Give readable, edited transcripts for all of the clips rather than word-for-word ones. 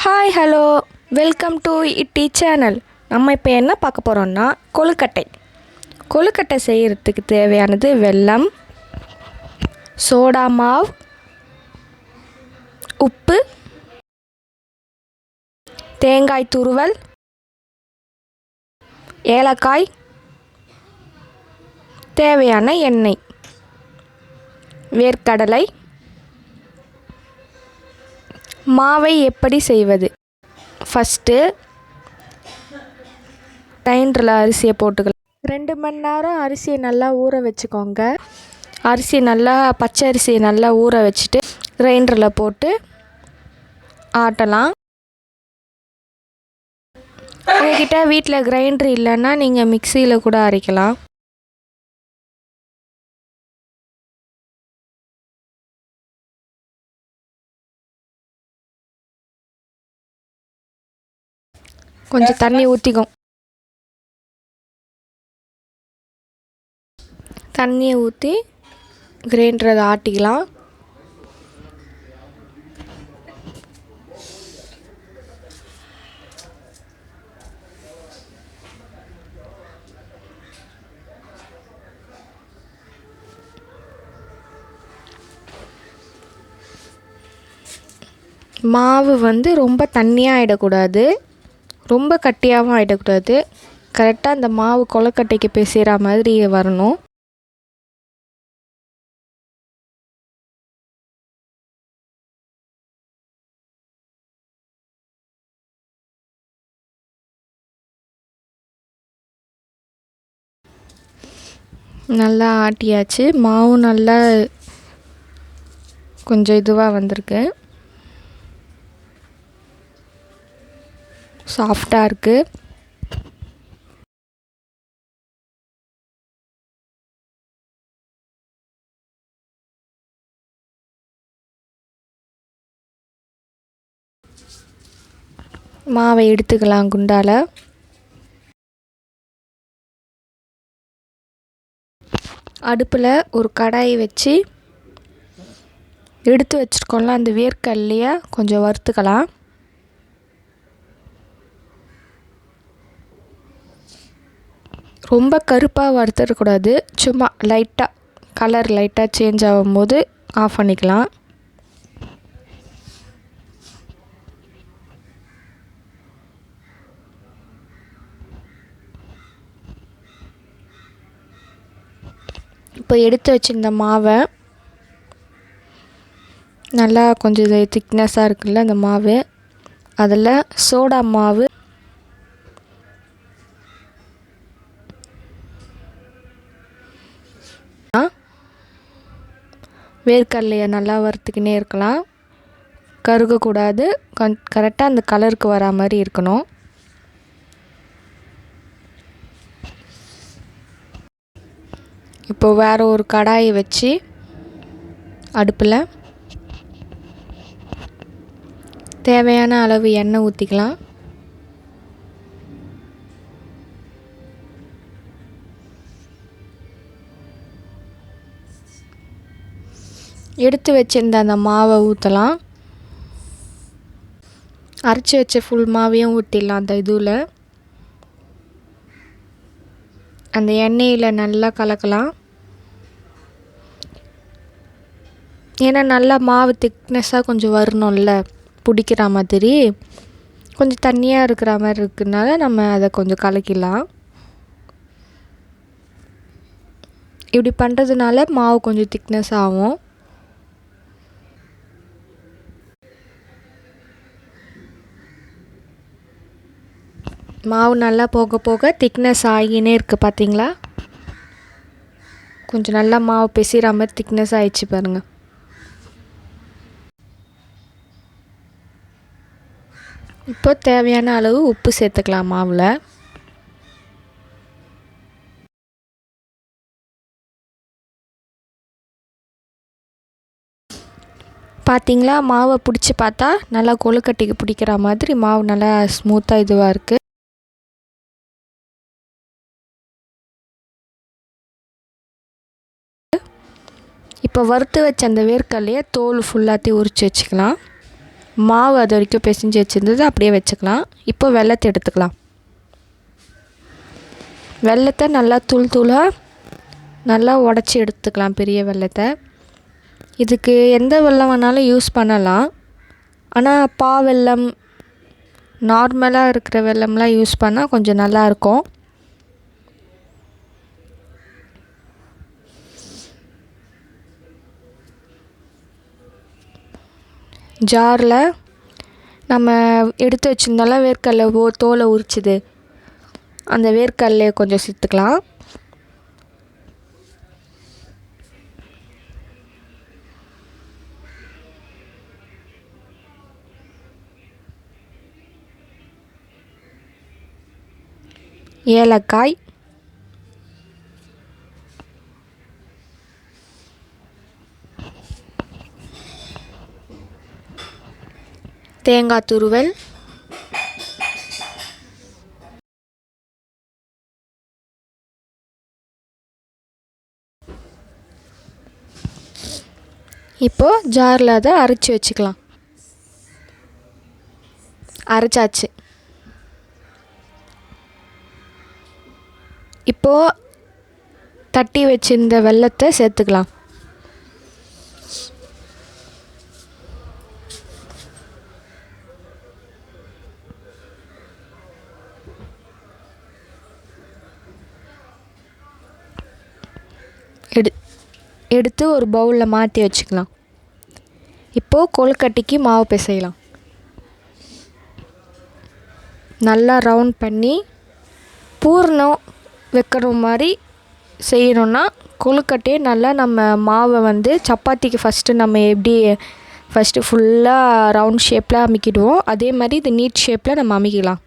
Hi hello welcome to இட்டி channel. நம்ம இப்போ என்ன பார்க்க போகிறோம்னா கொழுக்கட்டை செய்கிறதுக்கு தேவையானது வெல்லம், சோடா மாவு, உப்பு, தேங்காய் துருவல், ஏலக்காய், தேவையான எண்ணெய், வேர்க்கடலை. மாவை எப்படி செய்வது? ஃபஸ்ட்டு கிரைண்டரில் அரிசியை போட்டுக்கலாம். 2 மணி நேரம் அரிசியை நல்லா ஊற வச்சுக்கோங்க. பச்சை அரிசியை நல்லா ஊற வச்சுட்டு கிரைண்டரில் போட்டு ஆட்டலாம். உங்ககிட்ட வீட்டில் கிரைண்டர் இல்லைன்னா நீங்கள் மிக்சியில் கூட அரைக்கலாம். கொஞ்சம் தண்ணி ஊற்றிக்கும். தண்ணியை ஊற்றி கிரைண்டரை ஆட்டிக்கலாம். மாவு ரொம்ப தண்ணியாக ஆகிடக்கூடாது, ரொம்ப கட்டியாகவும் ஆகிடக்கூடாது. கரெக்டாக அந்த மாவு கொழுக்கட்டைக்கு பிசைகிற மாதிரி வரணும். நல்லா ஆட்டியாச்சு. மாவு நல்லா கொஞ்சம் இதுவாக வந்திருக்கு, சாஃப்டாக இருக்குது. மாவை எடுத்துக்கலாம் குண்டால. அடுப்பில் ஒரு கடாயை வச்சு எடுத்து வச்சுருக்கோம்ல அந்த வேர்க்கடலையை கொஞ்சம் வறுத்துக்கலாம். ரொம்ப கருப்பாக வறுத்துடக்கூடாது, சும்மா லைட்டாக கலர் லைட்டாக சேஞ்ச் ஆகும்போது ஆஃப் பண்ணிக்கலாம். இப்போ எடுத்து வச்சிருந்த மாவை நல்லா கொஞ்சம் திக்னஸாக இருக்குல்ல அந்த மாவு, அதில் சோடா மாவு, வேர்க்கடலையை நல்லா வறுத்துக்கினே இருக்கலாம். கருகக்கூடாது, கரெக்டாக அந்த கலருக்கு வரா மாதிரி இருக்கணும். இப்போ வேறு ஒரு கடாயை வச்சு அடுப்பில் தேவையான அளவு எண்ணெய் ஊற்றிக்கலாம். எடுத்து வச்சிருந்த அந்த மாவை ஊற்றலாம். அரைச்சி வச்ச ஃபுல் மாவையும் ஊற்றிடலாம். அந்த இதில் அந்த எண்ணெயில் நல்லா கலக்கலாம். ஏன்னா நல்லா மாவு திக்னஸாக கொஞ்சம் வரணும்ல, பிடிக்கிற மாதிரி. கொஞ்சம் தண்ணியாக இருக்கிற மாதிரி இருக்கிறதுனால நம்ம அதை கொஞ்சம் கலக்கிடலாம். இப்படி பண்ணுறதுனால மாவு கொஞ்சம் திக்னஸ் ஆகும். மாவு நல்லா போக போக திக்னஸ் ஆகினே இருக்குது, பார்த்தீங்களா? கொஞ்சம் நல்லா மாவு பிசைகிற மாதிரி திக்னஸ் ஆகிடுச்சு பாருங்கள். இப்போ தேவையான அளவு உப்பு சேர்த்துக்கலாம் மாவில். பார்த்தீங்களா, மாவை பிடிச்சி பார்த்தா நல்லா கொழுக்கட்டைக்கு பிடிக்கிற மாதிரி மாவு நல்லா ஸ்மூத்தாக இதுவாக இருக்குது. இப்போ வறுத்து வச்ச அந்த வேர்க்கடலையை தோல் ஃபுல்லாத்தையும் உரித்து வச்சுக்கலாம். மாவு அது வரைக்கும் பிசைஞ்சு வச்சுருந்தது அப்படியே வச்சுக்கலாம். இப்போ வெல்லத்தை எடுத்துக்கலாம். வெல்லத்தை நல்லா தூளாக நல்லா உடச்சி எடுத்துக்கலாம், பெரிய வெல்லத்தை. இதுக்கு எந்த வெல்லம் வேணாலும் யூஸ் பண்ணலாம். ஆனால் வெல்லம் நார்மலாக இருக்கிற வெல்லம்லாம் யூஸ் பண்ணால் கொஞ்சம் நல்லாயிருக்கும். ஜாரில் நம்ம எடுத்து வச்சுருந்தோம்ல வேர்க்கடலை தோலை உரிச்சுது, அந்த வேர்க்கடலையை கொஞ்சம் சேர்த்துக்கலாம். ஏலக்காய், தேங்காய் துருவல், இப்போது ஜாரில் அதை அரைச்சி வச்சுக்கலாம். அரைச்சாச்சு. இப்போது தட்டி வச்சிருந்த வெல்லத்தை சேர்த்துக்கலாம். எடுத்து ஒரு பவுலில் மாற்றி வச்சுக்கலாம். இப்போது கொழுக்கட்டைக்கு மாவு பிசையலாம். நல்லா ரவுண்ட் பண்ணி பூரணம் வைக்கிற மாதிரி செய்யணுன்னா கொழுக்கட்டையை நல்லா நம்ம மாவை வந்து சப்பாத்திக்கு நம்ம எப்படி ஃபஸ்ட்டு ஃபுல்லாக ரவுண்ட் ஷேப்பில் அமுக்கிடுவோம், அதே மாதிரி இது நீட் ஷேப்பில் நம்ம அமுக்கிக்கலாம்.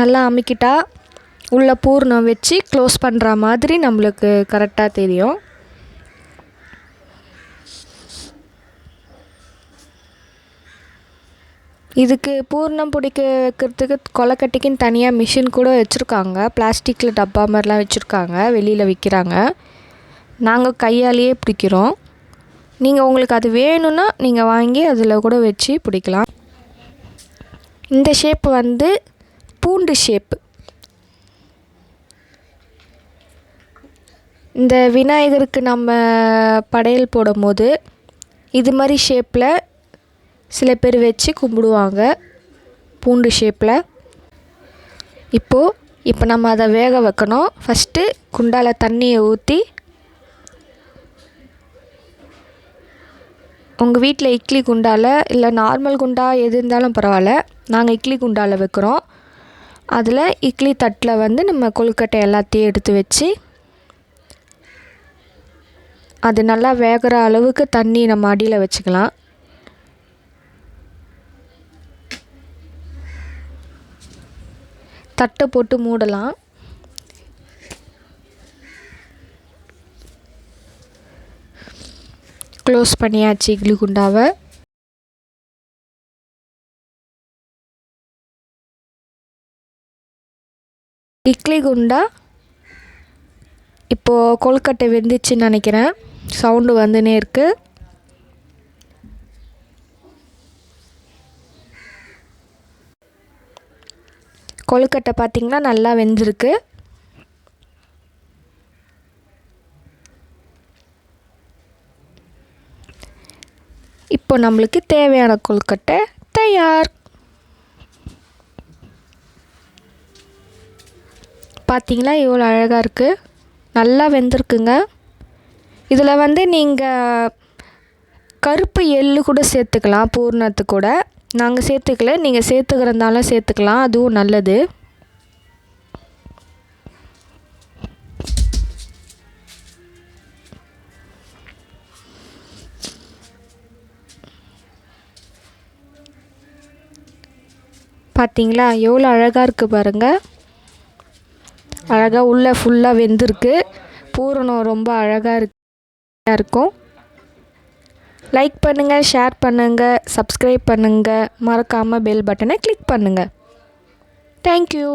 நல்லா அமுக்கிட்டா உள்ளே பூரணம் வச்சு க்ளோஸ் பண்ணுற மாதிரி நம்மளுக்கு கரெக்டாக தெரியும். இதுக்கு பூரணம் பிடிக்க வைக்கிறதுக்கு கொழுக்கட்டைக்குன்னு தனியாக மிஷின் கூட வச்சுருக்காங்க. பிளாஸ்டிக்கில் டப்பா மாதிரிலாம் வச்சுருக்காங்க, வெளியில் விற்கிறாங்க. நாங்கள் கையாலேயே பிடிக்கிறோம். நீங்கள் உங்களுக்கு அது வேணும்னா நீங்கள் வாங்கி அதில் கூட வச்சு பிடிக்கலாம். இந்த ஷேப்பு வந்து பூண்டு ஷேப்பு. இந்த விநாயகருக்கு நம்ம படையல் போடும்போது இது மாதிரி ஷேப்பில் சில பேர் வச்சு கும்பிடுவாங்க, பூண்டு ஷேப்பில். இப்போ நம்ம அதை வேக வைக்கணும். ஃபஸ்ட்டு குண்டால தண்ணியை ஊற்றி, உங்கள் வீட்டில் இட்லி குண்டால இல்லை நார்மல் குண்டா எது இருந்தாலும் பரவாயில்ல, நாங்கள் இட்லி குண்டால வைக்கிறோம். அதில் இட்லி தட்டில் வந்து நம்ம கொழுக்கட்டை எல்லாத்தையும் எடுத்து வச்சு அது நல்லா வேகிற அளவுக்கு தண்ணி நம்ம அடியில் வச்சுக்கலாம். தட்டை போட்டு மூடலாம். க்ளோஸ் பண்ணியாச்சு இட்லி குண்டாவை. இட்லி குண்டா இப்போது கொழுக்கட்டை வெந்துச்சுன்னு நினைக்கிறேன், சவுண்டு வந்துனே இருக்குது. கொழுக்கட்டை பார்த்திங்கன்னா நல்லா வெந்திருக்கு. இப்போ நம்மளுக்கு தேவையான கொழுக்கட்டை தயார். பார்த்திங்களா எவ்வளோ அழகாக இருக்குது, நல்லா வெந்திருக்குங்க. இதில் வந்து நீங்கள் கருப்பு எள்ளு கூட சேர்த்துக்கலாம் பூர்ணத்து கூட. நாங்கள் சேர்த்துக்கல, நீங்கள் சேர்த்துக்கிறதாலும் சேர்த்துக்கலாம், அதுவும் நல்லது. பார்த்தீங்களா எவ்வளோ அழகாக இருக்குது பாருங்கள். அழகாக உள்ளே ஃபுல்லாக வெந்திருக்கு. பூரணம் ரொம்ப அழகாக இருக்கும். லைக் பண்ணுங்கள், ஷேர் பண்ணுங்கள், சப்ஸ்கிரைப் பண்ணுங்கள், மறக்காமல் பெல் பட்டனை கிளிக் பண்ணுங்கள். தேங்க்யூ.